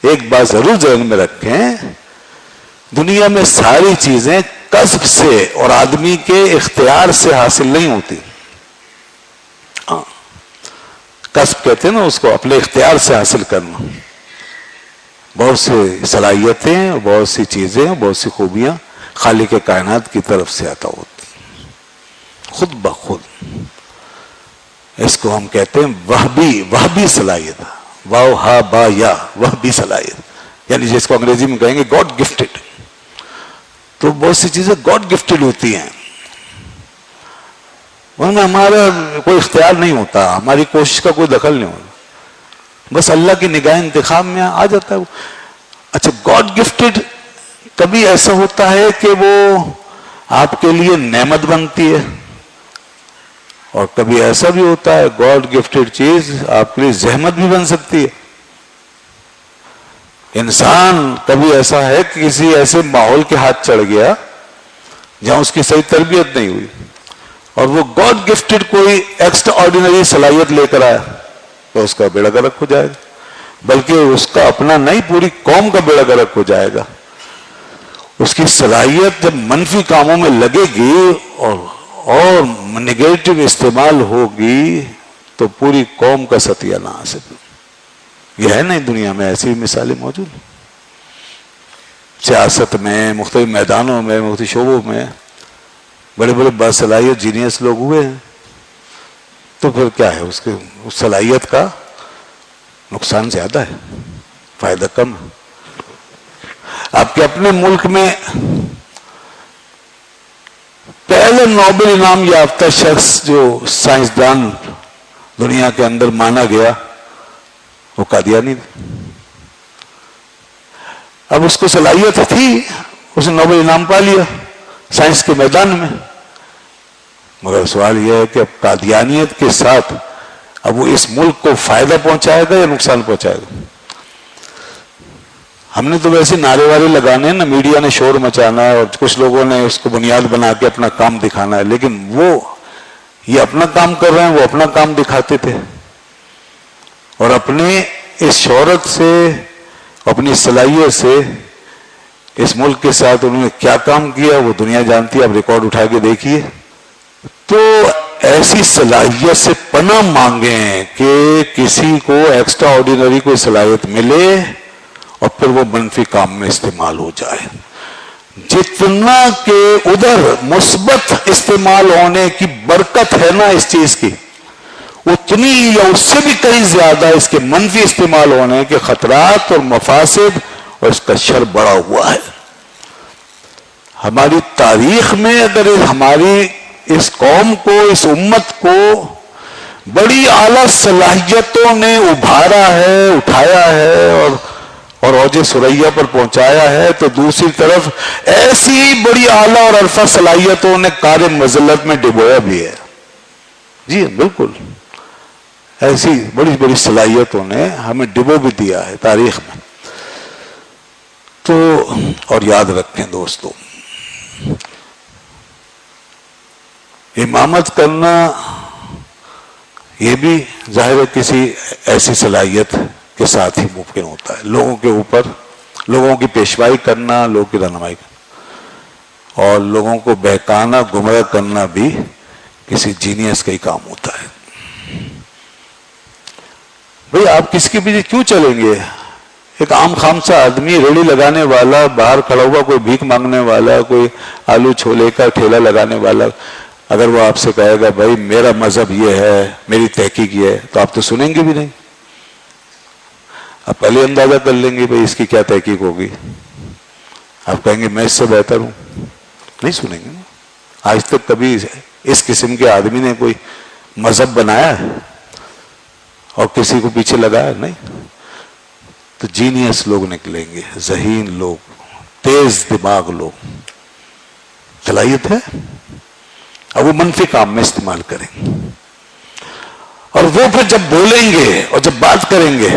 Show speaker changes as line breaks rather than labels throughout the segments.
ایک بات ضرور ذہن میں رکھیں، دنیا میں ساری چیزیں کسب سے اور آدمی کے اختیار سے حاصل نہیں ہوتی. کسب کہتے ہیں نا اس کو، اپنے اختیار سے حاصل کرنا. بہت سی صلاحیتیں، بہت سی چیزیں، بہت سی خوبیاں خالق کائنات کی طرف سے عطا ہوتی خود بخود. اس کو ہم کہتے ہیں وہبی صلاحیت. واو ہا با یا، وہبی صلاحیت، یعنی جس کو انگریزی میں کہیں گے گاڈ گفٹڈ. تو بہت سی چیزیں گاڈ گفٹڈ ہوتی ہیں، ان میں ہمارا کوئی اختیار نہیں ہوتا، ہماری کوشش کا کوئی دخل نہیں ہوتا، بس اللہ کی نگاہ انتخاب میں آ جاتا ہے وہ. اچھا، گاڈ گفٹڈ کبھی ایسا ہوتا ہے کہ وہ آپ کے لیے نعمت بنتی ہے، اور کبھی ایسا بھی ہوتا ہے گاڈ گفٹڈ چیز آپ کے لیے زحمت بھی بن سکتی ہے. انسان کبھی ایسا ہے کہ کسی ایسے ماحول کے ہاتھ چڑھ گیا جہاں اس کی صحیح تربیت نہیں ہوئی، اور وہ گاڈ گفٹڈ کوئی ایکسٹرا آرڈینری صلاحیت لے کر آیا، تو اس کا بیڑا غرق ہو جائے گا. بلکہ اس کا اپنا نہیں، پوری قوم کا بیڑا غرق ہو جائے گا. اس کی صلاحیت جب منفی کاموں میں لگے گی اور نگیٹو استعمال ہوگی تو پوری قوم کا ستیہ ناش ہے. یہ ہے نہیں دنیا میں ایسی مثالیں موجود، سیاست میں، مختلف میدانوں میں، مختلف شعبوں میں بڑے بڑے باصلاحیت جینیس لوگ ہوئے ہیں. تو پھر کیا ہے، اس صلاحیت کا نقصان زیادہ ہے، فائدہ کم ہے. آپ کے اپنے ملک میں پہلے نوبل انعام یافتہ شخص جو سائنسدان دنیا کے اندر مانا گیا وہ قادیانی تھا. اب اس کو صلاحیت تھی، اس نے نوبل انعام پا لیا سائنس کے میدان میں، مگر سوال یہ ہے کہ اب قادیانیت کے ساتھ اب وہ اس ملک کو فائدہ پہنچائے گا یا نقصان پہنچائے گا؟ ہم نے تو ویسے نعرے وارے لگانے ہیں نا، میڈیا نے شور مچانا ہے اور کچھ لوگوں نے اس کو بنیاد بنا کے اپنا کام دکھانا ہے، لیکن وہ یہ اپنا کام کر رہے ہیں، وہ اپنا کام دکھاتے تھے، اور اپنے اس شہرت سے، اپنی صلاحیت سے اس ملک کے ساتھ انہوں نے کیا کام کیا وہ دنیا جانتی ہے. اب ریکارڈ اٹھا کے دیکھیے. تو ایسی صلاحیت سے پناہ مانگیں کہ کسی کو ایکسٹرا آرڈینری کوئی صلاحیت ملے اور پھر وہ منفی کام میں استعمال ہو جائے. جتنا کہ ادھر مثبت استعمال ہونے کی برکت ہے نا اس چیز کی، اتنی یا اس سے بھی کہیں زیادہ اس کے منفی استعمال ہونے کے خطرات اور مفاسد اور اس کا شر بڑا ہوا ہے. ہماری تاریخ میں اگر ہماری اس قوم کو، اس امت کو بڑی اعلیٰ صلاحیتوں نے ابھارا ہے، اٹھایا ہے اور اوج ثریا پر پہنچایا ہے، تو دوسری طرف ایسی بڑی اعلیٰ اور عرفہ صلاحیتوں نے کار مذلت میں ڈبویا بھی ہے. جی بالکل، ایسی بڑی بڑی صلاحیتوں نے ہمیں ڈبو بھی دیا ہے تاریخ میں. تو اور یاد رکھیں دوستو، امامت کرنا یہ بھی ظاہر ہے کسی ایسی صلاحیت کے ساتھ ہی ممکن ہوتا ہے. لوگوں کے اوپر، لوگوں کی پیشوائی کرنا، لوگوں کی رہنمائی کرنا اور لوگوں کو بہکانا، گمراہ کرنا بھی کسی جینیس کا ہی کام ہوتا ہے. بھئی آپ کس کے پیچھے کیوں چلیں گے؟ ایک عام خام سا آدمی، ریڑھی لگانے والا، باہر کھڑا ہوا کوئی بھیک مانگنے والا، کوئی آلو چھولے کا ٹھیلا لگانے والا، اگر وہ آپ سے کہے گا بھائی میرا مذہب یہ ہے، میری تحقیق یہ ہے، تو آپ تو سنیں گے بھی نہیں. آپ پہلے اندازہ کر لیں گے بھائی اس کی کیا تحقیق ہوگی. آپ کہیں گے میں اس سے بہتر ہوں، نہیں سنیں گے. آج تک کبھی اس قسم کے آدمی نے کوئی مذہب بنایا ہے اور کسی کو پیچھے لگایا؟ نہیں. تو جینیس لوگ نکلیں گے، ذہین لوگ، تیز دماغ لوگ، صلاحیت ہے، اب وہ منفی کام میں استعمال کریں گے. اور وہ پھر جب بولیں گے اور جب بات کریں گے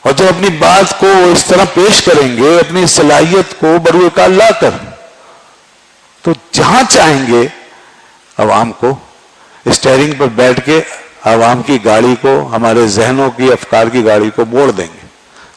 اور جب اپنی بات کو اس طرح پیش کریں گے، اپنی صلاحیت کو بروئے کار لا کر، تو جہاں چاہیں گے عوام کو اسٹیئرنگ پر بیٹھ کے عوام کی گاڑی کو، ہمارے ذہنوں کی، افکار کی گاڑی کو موڑ دیں گے.